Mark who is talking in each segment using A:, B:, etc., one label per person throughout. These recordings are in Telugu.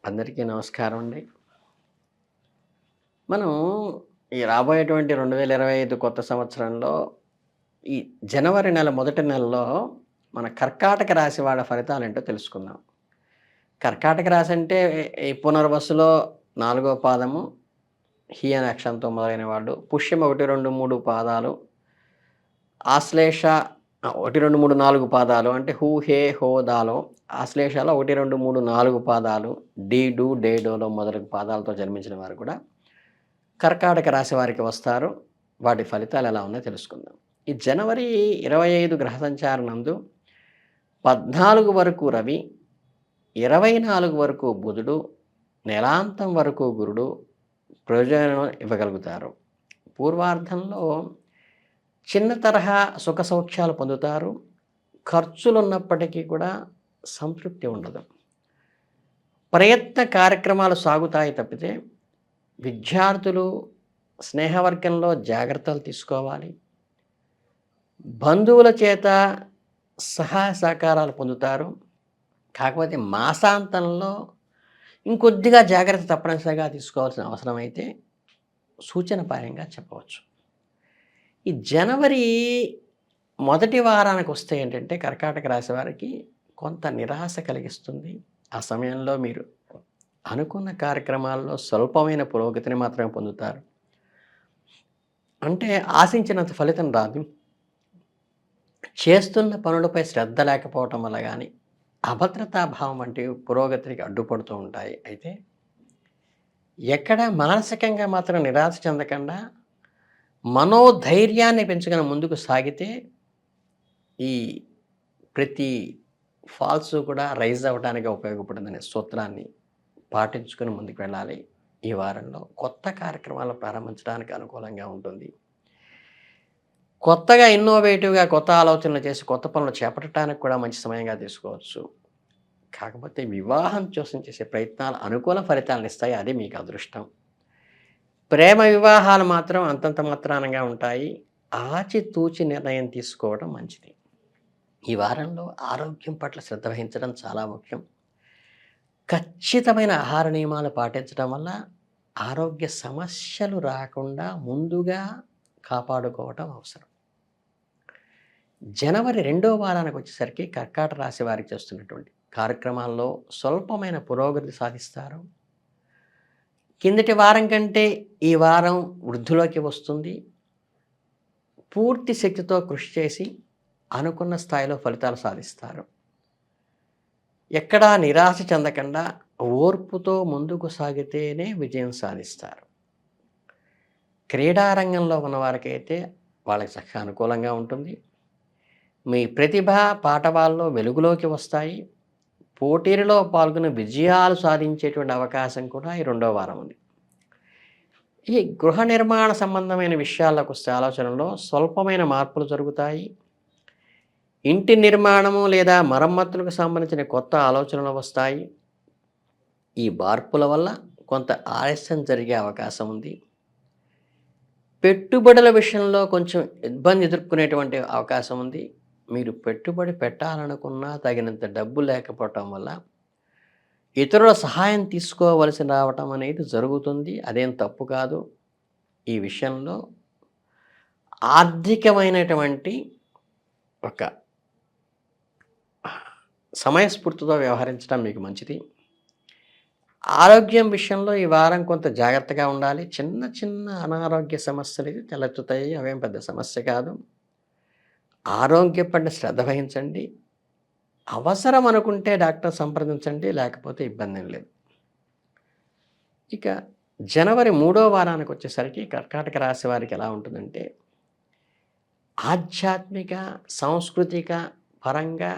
A: అందరికీ నమస్కారం అండి. మనం ఈ రాబోయేటువంటి 2025 కొత్త సంవత్సరంలో ఈ జనవరి నెల మొదటి నెలలో మన కర్కాటక రాశి వాళ్ళ ఫలితాలేంటో తెలుసుకుందాం. కర్కాటక రాశి అంటే ఈ పునర్వసులో 4 పాదము, హి అనే అక్షరంతో మొదలైన వాళ్ళు, పుష్యం 1, 2, 3 పాదాలు, ఆశ్లేష 1, 2, 3, 4 పాదాలు అంటే హు, హే, హో, దాలో, ఆశ్లేషాలో 1, 2, 3, 4 పాదాలు, డి, డు, డే, డోలో మొదలగు పాదాలతో జన్మించిన వారు కూడా కర్కాటక రాశి వారికి వస్తారు. వాటి ఫలితాలు ఎలా ఉన్నాయో తెలుసుకుందాం. ఈ జనవరి 25 గ్రహ సంచారం నందు 14 వరకు రవి, 24 వరకు బుధుడు, నెలాంతం వరకు గురుడు ప్రయోజనం ఇవ్వగలుగుతారు. పూర్వార్ధంలో చిన్న తరహా సుఖ సౌఖ్యాలు పొందుతారు. ఖర్చులున్నప్పటికీ కూడా సంతృప్తి ఉండదు. ప్రయత్న కార్యక్రమాలు సాగుతాయి తప్పితే విద్యార్థులు స్నేహవర్గంలో జాగ్రత్తలు తీసుకోవాలి. బంధువుల చేత సహాయ సహకారాలు పొందుతారు. కాకపోతే మాసాంతంలో ఇంకొద్దిగా జాగ్రత్త తప్పనిసరిగా తీసుకోవాల్సిన అవసరం అయితే సూచనపాయంగా చెప్పవచ్చు. ఈ జనవరి మొదటి వారానికి వస్తే ఏంటంటే కర్కాటక రాశి వారికి కొంత నిరాశ కలిగిస్తుంది. ఆ సమయంలో మీరు అనుకున్న కార్యక్రమాల్లో స్వల్పమైన పురోగతిని మాత్రమే పొందుతారు. అంటే ఆశించినంత ఫలితం రాదు. చేస్తున్న పనులపై శ్రద్ధ లేకపోవటం వల్ల కానీ, అభద్రతాభావం వంటి పురోగతికి అడ్డుపడుతూ ఉంటాయి. అయితే ఎక్కడ మానసికంగా మాత్రం నిరాశ చెందకుండా మనోధైర్యాన్ని పెంచుకొని ముందుకు సాగితే ఈ ప్రతి ఫాల్స్ కూడా రైజ్ అవ్వడానికి ఉపయోగపడుతుందనే సూత్రాన్ని పాటించుకొని ముందుకు వెళ్ళాలి. ఈ వారంలో కొత్త కార్యక్రమాలు ప్రారంభించడానికి అనుకూలంగా ఉంటుంది. కొత్తగా ఇన్నోవేటివ్‌గా కొత్త ఆలోచనలు చేసి కొత్త పనులు చేపట్టడానికి కూడా మంచి సమయంగా తీసుకోవచ్చు. కాకపోతే వివాహం కోసం చేసే ప్రయత్నాలు అనుకూల ఫలితాలనిస్తాయి. అది మీకు అదృష్టం. ప్రేమ వివాహాలు మాత్రం అంతంత మాత్రానంగా ఉంటాయి. ఆచితూచి నిర్ణయం తీసుకోవడం మంచిది. ఈ వారంలో ఆరోగ్యం పట్ల శ్రద్ధ వహించడం చాలా ముఖ్యం. ఖచ్చితమైన ఆహార నియమాలు పాటించడం వల్ల ఆరోగ్య సమస్యలు రాకుండా ముందుగా కాపాడుకోవటం అవసరం. జనవరి 2వ వారానికి వచ్చేసరికి కర్కాటక రాశి వారికి చేస్తున్నటువంటి కార్యక్రమాల్లో స్వల్పమైన పురోగతి సాధిస్తారు. కిందటి వారం కంటే ఈ వారం వృద్ధిలోకి వస్తుంది. పూర్తి శక్తితో కృషి చేసి అనుకున్న స్థాయిలో ఫలితాలు సాధిస్తారు. ఎక్కడా నిరాశ చెందకుండా ఓర్పుతో ముందుకు సాగితేనే విజయం సాధిస్తారు. క్రీడారంగంలో ఉన్నవారికైతే వాళ్ళకి చక్కగా అనుకూలంగా ఉంటుంది. మీ ప్రతిభ పాటవాల్లో వెలుగులోకి వస్తాయి. పోటీలలో పాల్గొని విజయాలు సాధించేటువంటి అవకాశం కూడా ఈ 2వ వారం ఉంది. ఈ గృహ నిర్మాణ సంబంధమైన విషయాలకు వస్తే ఆలోచనలో స్వల్పమైన మార్పులు జరుగుతాయి. ఇంటి నిర్మాణము లేదా మరమ్మతులకు సంబంధించిన కొత్త ఆలోచనలు వస్తాయి. ఈ మార్పుల వల్ల కొంత ఆలస్యం జరిగే అవకాశం ఉంది. పెట్టుబడుల విషయంలో కొంచెం ఇబ్బంది ఎదుర్కొనేటువంటి అవకాశం ఉంది. మీరు పెట్టుబడి పెట్టాలనుకున్నా తగినంత డబ్బు లేకపోవటం వల్ల ఇతరుల సహాయం తీసుకోవలసి రావటం అనేది జరుగుతుంది. అదేం తప్పు కాదు. ఈ విషయంలో ఆర్థికమైనటువంటి ఒక సమయస్ఫూర్తితో వ్యవహరించడం మీకు మంచిది. ఆరోగ్యం విషయంలో ఈ వారం కొంత జాగ్రత్తగా ఉండాలి. చిన్న చిన్న అనారోగ్య సమస్యలు ఇది తలెత్తుతాయి. అవేం పెద్ద సమస్య కాదు. ఆరోగ్యం పట్ల శ్రద్ధ వహించండి. అవసరం అనుకుంటే డాక్టర్ సంప్రదించండి. లేకపోతే ఇబ్బంది ఏం లేదు. ఇక జనవరి 3వ వారానికి వచ్చేసరికి కర్కాటక రాశి వారికి ఎలా ఉంటుందంటే ఆధ్యాత్మిక, సాంస్కృతిక పరంగా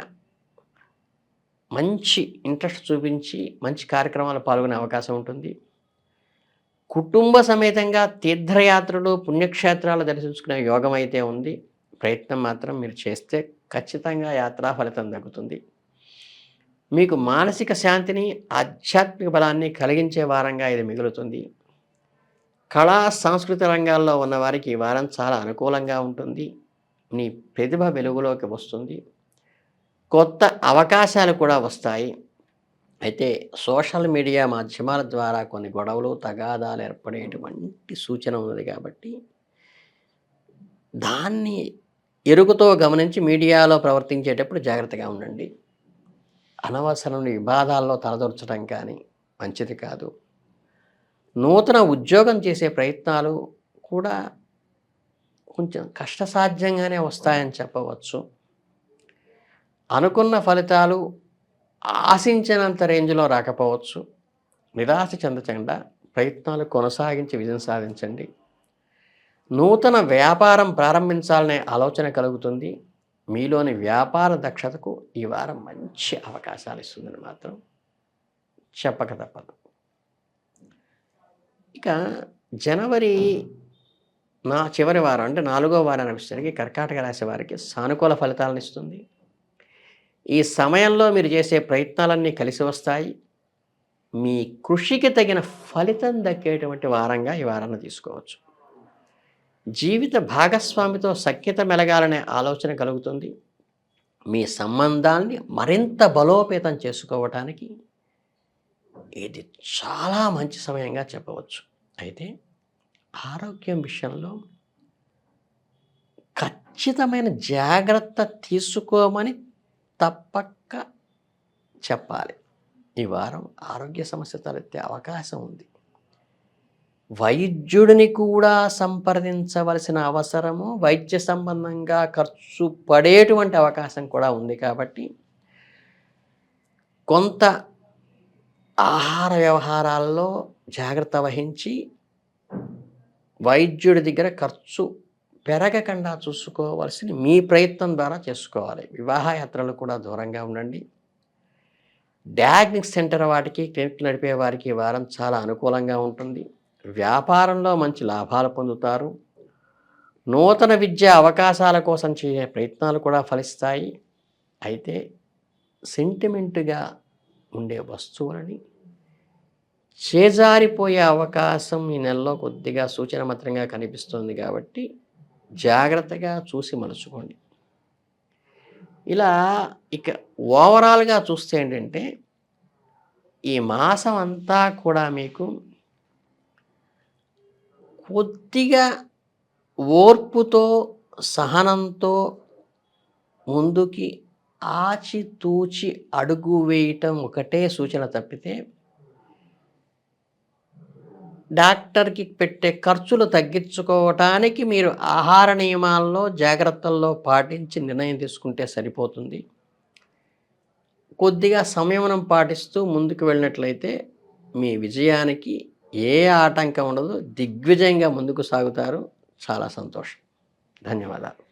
A: మంచి ఇంట్రెస్ట్ చూపించి మంచి కార్యక్రమాలు పాల్గొనే అవకాశం ఉంటుంది. కుటుంబ సమేతంగా తీర్థయాత్రలు, పుణ్యక్షేత్రాలు దర్శించుకునే యోగం అయితే ఉంది. ప్రయత్నం మాత్రం మీరు చేస్తే ఖచ్చితంగా యాత్రా ఫలితం దక్కుతుంది. మీకు మానసిక శాంతిని, ఆధ్యాత్మిక బలాన్ని కలిగించే వారంగా ఇది మిగులుతుంది. కళా సాంస్కృతిక రంగాల్లో ఉన్నవారికి ఈ వారం చాలా అనుకూలంగా ఉంటుంది. మీ ప్రతిభ వెలుగులోకి వస్తుంది. కొత్త అవకాశాలు కూడా వస్తాయి. అయితే సోషల్ మీడియా మాధ్యమాల ద్వారా కొన్ని గొడవలు, తగాదాలు ఏర్పడేటువంటి సూచన ఉన్నది కాబట్టి, దాన్ని ఎరుకుతో గమనించి మీడియాలో ప్రవర్తించేటప్పుడు జాగ్రత్తగా ఉండండి. అనవసరమైన వివాదాల్లో తలదూర్చడం కానీ మంచిది కాదు. నూతన ఉద్యోగం చేసే ప్రయత్నాలు కూడా కొంచెం కష్టసాధ్యంగానే వస్తాయని చెప్పవచ్చు. అనుకున్న ఫలితాలు ఆశించినంత రేంజ్‌లో రాకపోవచ్చు. నిరాశ చెందకుండా ప్రయత్నాలు కొనసాగించి విజయం సాధించండి. నూతన వ్యాపారం ప్రారంభించాలనే ఆలోచన కలుగుతుంది. మీలోని వ్యాపార దక్షతకు ఈ వారం మంచి అవకాశాలు ఇస్తుందని మాత్రం చెప్పక తప్పదు. ఇక జనవరి చివరి వారం అంటే 4వ వారానికి వచ్చేసరికి కర్కాటక రాశి వారికి సానుకూల ఫలితాలను ఇస్తుంది. ఈ సమయంలో మీరు చేసే ప్రయత్నాలన్నీ కలిసి వస్తాయి. మీ కృషికి తగిన ఫలితం దక్కేటువంటి వారంగా ఈ వారాన్ని తీసుకోవచ్చు. జీవిత భాగస్వామితో సఖ్యత మెలగాలనే ఆలోచన కలుగుతుంది. మీ సంబంధాన్ని మరింత బలోపేతం చేసుకోవటానికి ఇది చాలా మంచి సమయంగా చెప్పవచ్చు. అయితే ఆరోగ్యం విషయంలో ఖచ్చితమైన జాగ్రత్త తీసుకోమని తప్పక చెప్పాలి. ఈ వారం ఆరోగ్య సమస్య తలెత్తే అవకాశం ఉంది. వైద్యుడిని కూడా సంప్రదించవలసిన అవసరము, వైద్య సంబంధంగా ఖర్చు పడేటువంటి అవకాశం కూడా ఉంది కాబట్టి, కొంత ఆహార వ్యవహారాల్లో జాగ్రత్త వహించి, వైద్యుడి దగ్గర ఖర్చు పెరగకుండా చూసుకోవాల్సింది మీ ప్రయత్నం ద్వారా చేసుకోవాలి. వివాహయాత్రలు కూడా దూరంగా ఉండండి. డయాగ్నిక్ సెంటర్ వాటికి, క్లినిక్ నడిపే వారికి ఈ వారం చాలా అనుకూలంగా ఉంటుంది. వ్యాపారంలో మంచి లాభాలు పొందుతారు. నూతన విద్యా అవకాశాల కోసం చేసే ప్రయత్నాలు కూడా ఫలిస్తాయి. అయితే సెంటిమెంట్‌గా ఉండే వస్తువులని చేజారిపోయే అవకాశం ఈ నెలలో కొద్దిగా సూచన మాత్రంగా కనిపిస్తుంది కాబట్టి, జాగ్రత్తగా చూసి మలుచుకోండి. ఇలా ఇక ఓవరాల్‌గా చూస్తే ఏంటంటే, ఈ మాసం అంతా కూడా మీకు కొద్దిగా ఓర్పుతో, సహనంతో ముందుకి ఆచితూచి అడుగు వేయటం ఒకటే సూచన తప్పితే, డాక్టర్‌కి పెట్టే ఖర్చులు తగ్గించుకోవటానికి మీరు ఆహార నియమాల్లో, జాగ్రత్తల్లో పాటించి నిర్ణయం తీసుకుంటే సరిపోతుంది. కొద్దిగా సంయమనం పాటిస్తూ ముందుకు వెళ్ళినట్లయితే మీ విజయానికి ఏ ఆటంకం ఉండదు. దిగ్విజయంగా ముందుకు సాగుతారు. చాలా సంతోషం. ధన్యవాదాలు.